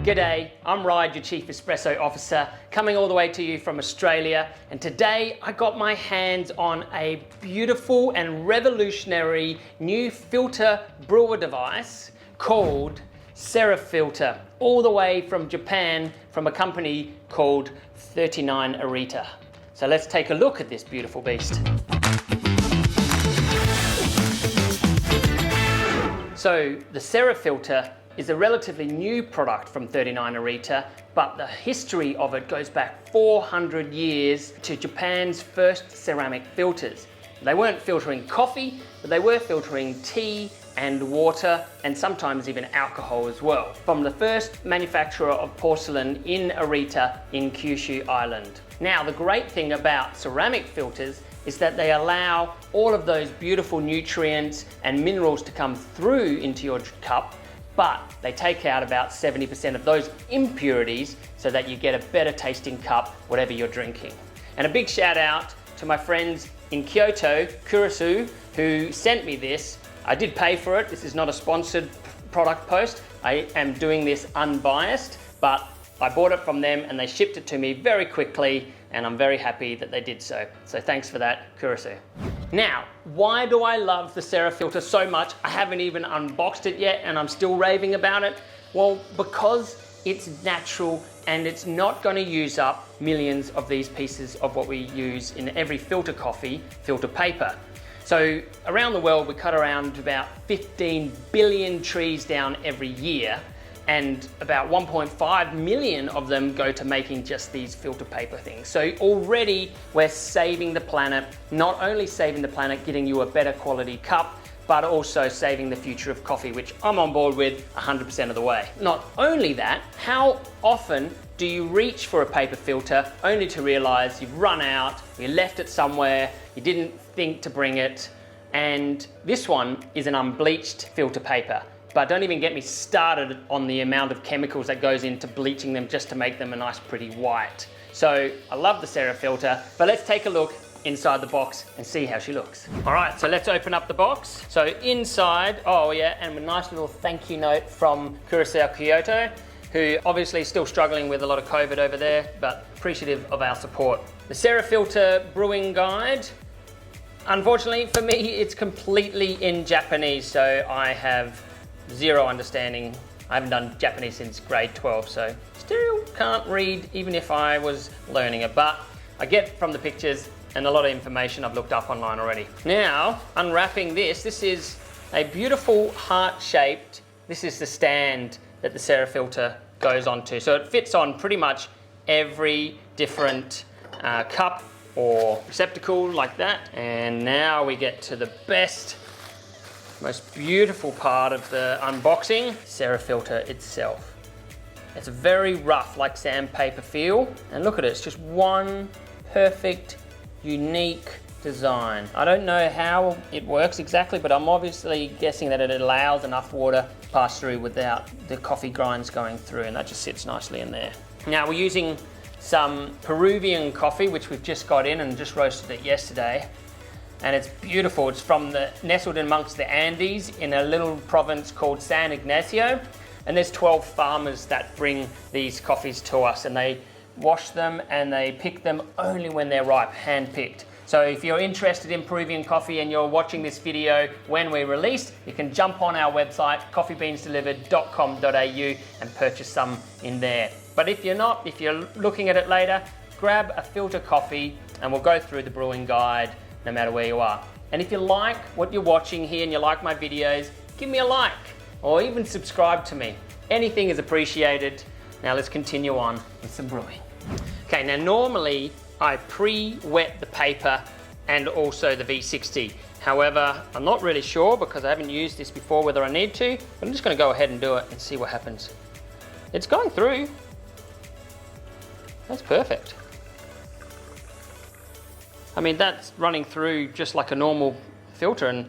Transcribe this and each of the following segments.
G'day, I'm Ryan, your Chief Espresso Officer, coming all the way to you from Australia, and today I got my hands on a beautiful and revolutionary new filter brewer device called CERA FILTER, all the way from Japan from a company called 39 AEROPRESS. So let's take a look at this beautiful beast. So the CERA FILTER is a relatively new product from 39 AEROPRESS, but the history of it goes back 400 years to Japan's first ceramic filters. They weren't filtering coffee, but they were filtering tea and water, and sometimes even alcohol as well, from the first manufacturer of porcelain in Arita in Kyushu Island. Now, the great thing about ceramic filters is that they allow all of those beautiful nutrients and minerals to come through into your cup, but they take out about 70% of those impurities so that you get a better tasting cup, whatever you're drinking. And a big shout out to my friends in Kyoto, Kurisu, who sent me this. I did pay for it. This is not a sponsored product post. I am doing this unbiased, but I bought it from them and they shipped it to me very quickly, and I'm very happy that they did so. So thanks for that, Kurisu. Now, why do I love the CERA filter so much? I haven't even unboxed it yet and I'm still raving about it. Well, because it's natural and it's not going to use up millions of these pieces of what we use in every filter coffee, filter paper. So around the world, we cut around about 15 billion trees down every year, and about 1.5 million of them go to making just these filter paper things. So already we're saving the planet, not only saving the planet, getting you a better quality cup, but also saving the future of coffee, which I'm on board with 100% of the way. Not only that, how often do you reach for a paper filter only to realize you've run out, you left it somewhere, you didn't think to bring it, and this one is an unbleached filter paper. But don't even get me started on the amount of chemicals that goes into bleaching them just to make them a nice pretty white. So I love the CERA filter, but let's take a look inside the box and see how she looks. All right, so let's open up the box. So inside, oh yeah, and a nice little thank you note from Kurosawa Kyoto, who obviously is still struggling with a lot of COVID over there, but appreciative of our support. The CERA filter brewing guide. Unfortunately for me, it's completely in Japanese, so I have zero understanding. I haven't done Japanese since grade 12, so still can't read even if I was learning it, but I get from the pictures and a lot of information I've looked up online already. Now, unwrapping this is a beautiful heart-shaped, this is the stand that the CERA filter goes onto. So it fits on pretty much every different cup or receptacle like that. And now we get to the best, most beautiful part of the unboxing, CERA filter itself. It's very rough, like sandpaper feel. And look at it, it's just one perfect, unique design. I don't know how it works exactly, but I'm obviously guessing that it allows enough water to pass through without the coffee grinds going through, and that just sits nicely in there. Now we're using some Peruvian coffee, which we've just got in and just roasted it yesterday. And it's beautiful. It's nestled amongst the Andes in a little province called San Ignacio. And there's 12 farmers that bring these coffees to us, and they wash them and they pick them only when they're ripe, hand-picked. So if you're interested in Peruvian coffee and you're watching this video when we're released, you can jump on our website, coffeebeansdelivered.com.au, and purchase some in there. But if you're not, if you're looking at it later, grab a filter coffee and we'll go through the brewing guide no matter where you are. And if you like what you're watching here and you like my videos, give me a like or even subscribe to me. Anything is appreciated. Now let's continue on with some brewing. Okay, now normally I pre-wet the paper and also the V60. However, I'm not really sure because I haven't used this before whether I need to, but I'm just gonna go ahead and do it and see what happens. It's going through. That's perfect. I mean, that's running through just like a normal filter, and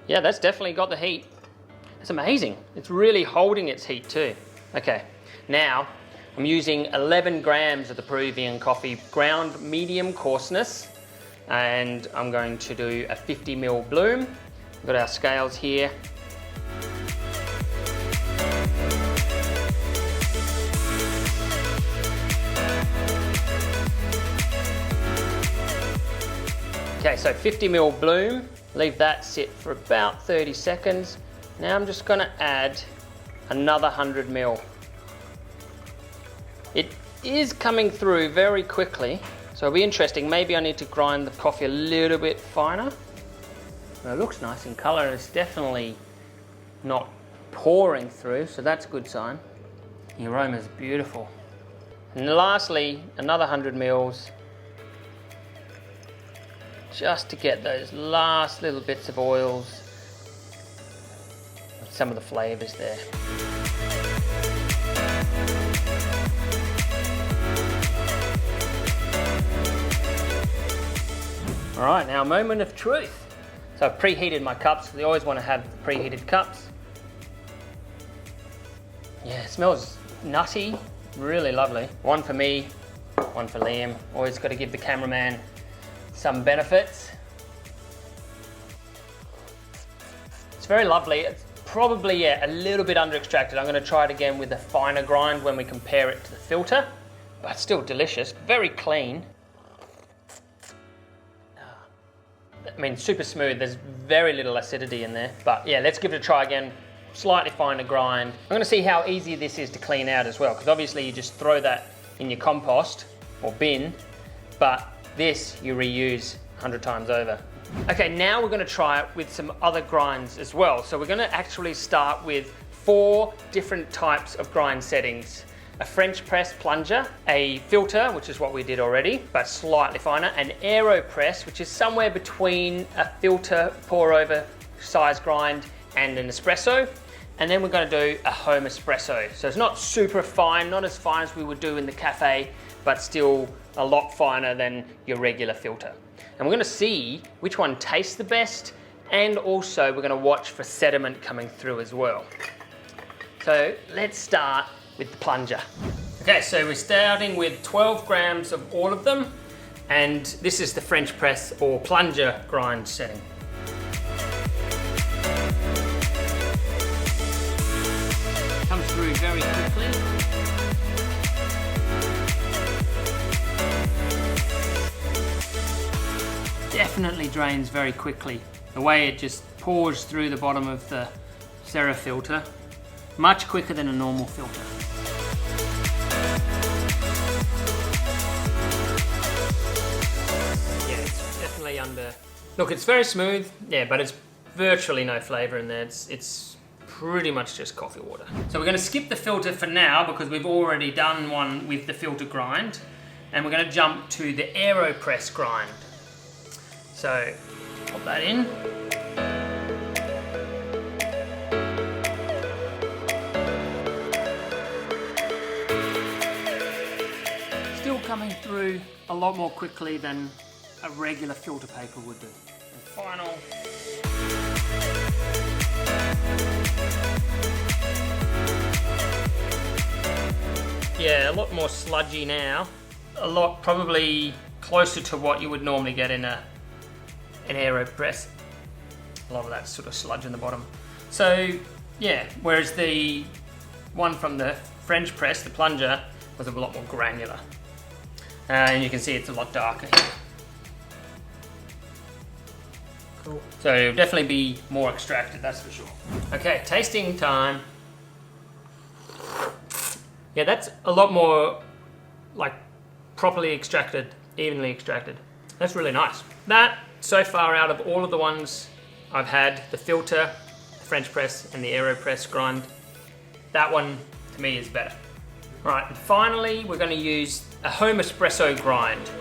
yeah, that's definitely got the heat. It's amazing. It's really holding its heat too. Okay, now I'm using 11 grams of the Peruvian coffee, ground medium coarseness, and I'm going to do a 50 ml bloom. We've got our scales here. Okay, so 50ml bloom, leave that sit for about 30 seconds. Now I'm just gonna add another 100ml. It is coming through very quickly, so it'll be interesting. Maybe I need to grind the coffee a little bit finer. But it looks nice in color. It's definitely not pouring through, so that's a good sign. The aroma is beautiful. And lastly, another 100 mils, just to get those last little bits of oils with some of the flavors there. All right, now a moment of truth. So I've preheated my cups. You always want to have the preheated cups. Yeah, it smells nutty, really lovely. One for me, one for Liam. Always got to give the cameraman some benefits. It's very lovely. It's probably, yeah, a little bit under extracted. I'm going to try it again with a finer grind when we compare it to the filter, but still delicious, very clean. I mean, super smooth. There's very little acidity in there, but yeah, let's give it a try again. Slightly finer grind. I'm going to see how easy this is to clean out as well, because obviously you just throw that in your compost or bin, but this you reuse 100 times over. Okay, now we're going to try it with some other grinds as well. So we're going to actually start with 4 different types of grind settings. A French press plunger, a filter, which is what we did already, but slightly finer, an AEROPRESS, which is somewhere between a filter pour over size grind and an espresso, and then we're going to do a home espresso. So it's not super fine, not as fine as we would do in the cafe, but still a lot finer than your regular filter. And we're going to see which one tastes the best, and also we're going to watch for sediment coming through as well. So let's start with the plunger. Okay, so we're starting with 12 grams of all of them, and this is the French press or plunger grind setting. Comes through very quickly. Definitely drains very quickly. The way it just pours through the bottom of the CERA filter, much quicker than a normal filter. Under. Look, it's very smooth, yeah, but it's virtually no flavor in there. It's pretty much just coffee water. So we're going to skip the filter for now because we've already done one with the filter grind, and we're going to jump to the AEROPRESS grind. So pop that in. Still coming through a lot more quickly than a regular filter paper would do. And final. Yeah, a lot more sludgy now. A lot, probably closer to what you would normally get in an AEROPRESS. A lot of that sort of sludge in the bottom. So yeah, whereas the one from the French press, the plunger, was a lot more granular. And you can see it's a lot darker here. Cool. So it'll definitely be more extracted, that's for sure. Okay, tasting time. Yeah, that's a lot more like properly extracted, evenly extracted. That's really nice. That, so far out of all of the ones I've had, the filter, the French press and the AEROPRESS grind, that one to me is better. All right, and finally we're going to use a home espresso grind.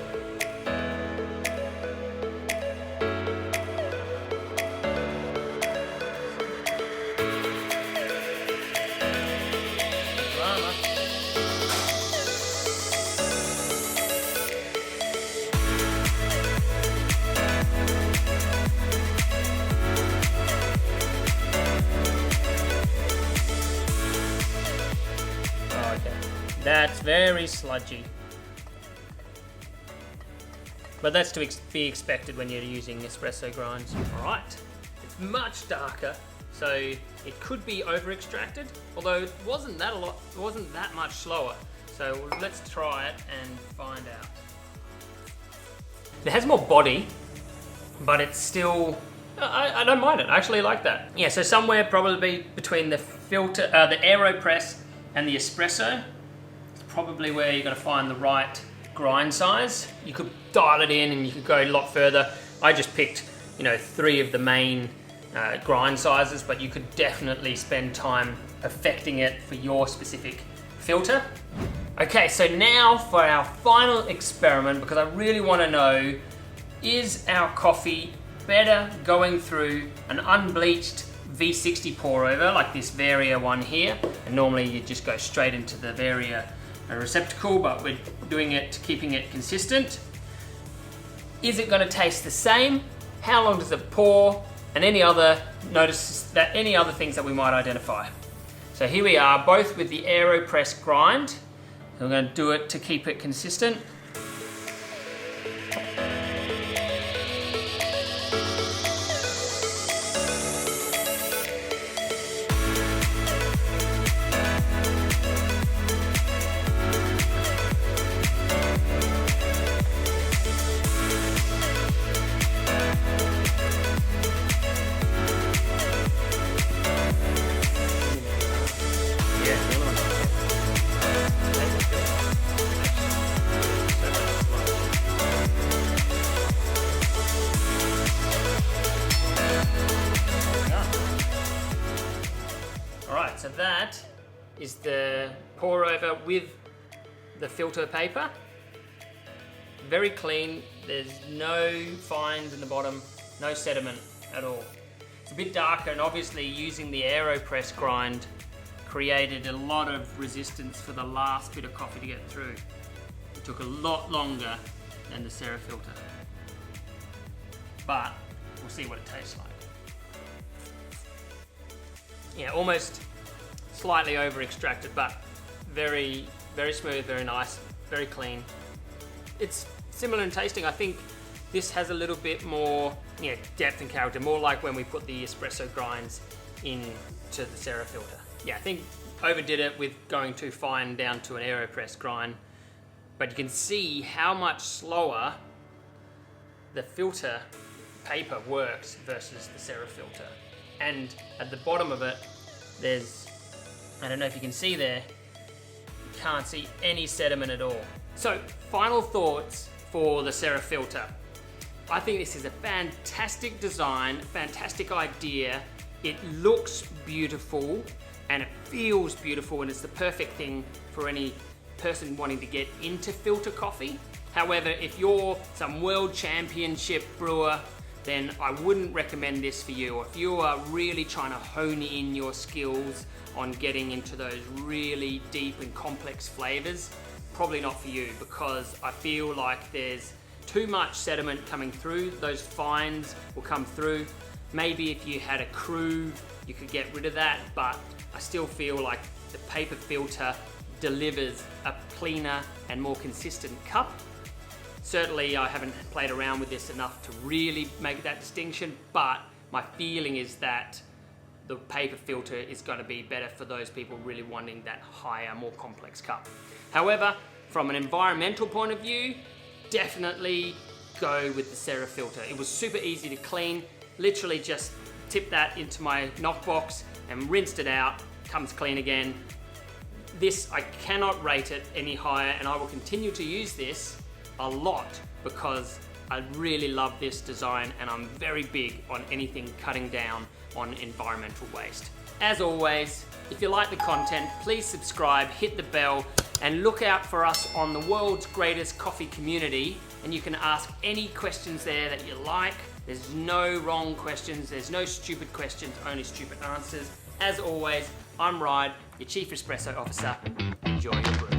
That's very sludgy. But that's to be expected when you're using espresso grinds. All right, it's much darker, so it could be over extracted, although it wasn't that much slower. So let's try it and find out. It has more body, but it's still, I don't mind it. I actually like that. Yeah, so somewhere probably between the filter, the AEROPRESS and the ESPRESSO, it's probably where you're gonna find the right grind size. You could dial it in and you could go a lot further. I just picked, 3 of the main grind sizes, but you could definitely spend time affecting it for your specific filter. Okay, so now for our final experiment, because I really want to know, is our coffee better going through an unbleached V60 pour over like this Varia one here? And normally you just go straight into the Varia receptacle, but we're doing it, keeping it consistent. Is it going to taste the same? How long does it pour? And any other things that we might identify. So here we are, both with the AEROPRESS grind. We're going to do it to keep it consistent. So that is the pour over with the filter paper. Very clean, there's no fines in the bottom, no sediment at all. It's a bit darker, and obviously using the AEROPRESS grind created a lot of resistance for the last bit of coffee to get through. It took a lot longer than the CERAFILTER. But we'll see what it tastes like. Yeah, almost slightly over extracted, but very, very smooth, very nice, very clean. It's similar in tasting. I think this has a little bit more depth and character, more like when we put the espresso grinds into the CERAFILTER. Yeah, I think overdid it with going too fine down to an AEROPRESS grind, but you can see how much slower the filter paper works versus the CERAFILTER. And at the bottom of it, there's, I don't know if you can see there, you can't see any sediment at all. So, final thoughts for the CERAFILTER. I think this is a fantastic design, fantastic idea. It looks beautiful and it feels beautiful, and it's the perfect thing for any person wanting to get into filter coffee. However, if you're some world championship brewer, then I wouldn't recommend this for you. If you are really trying to hone in your skills on getting into those really deep and complex flavors, probably not for you, because I feel like there's too much sediment coming through. Those fines will come through. Maybe if you had a crew, you could get rid of that, but I still feel like the paper filter delivers a cleaner and more consistent cup. Certainly I haven't played around with this enough to really make that distinction, but my feeling is that the paper filter is going to be better for those people really wanting that higher, more complex cup. However, from an environmental point of view, definitely go with the CERAFILTER. It was super easy to clean, literally just tipped that into my knockbox and rinsed it out, comes clean again. This, I cannot rate it any higher, and I will continue to use this a lot because I really love this design, and I'm very big on anything cutting down on environmental waste. As always, if you like the content, please subscribe, hit the bell, and look out for us on the world's greatest coffee community, and you can ask any questions there that you like. There's no wrong questions, there's no stupid questions, only stupid answers. As always, I'm Ryan, your Chief Espresso Officer. Enjoy your brew.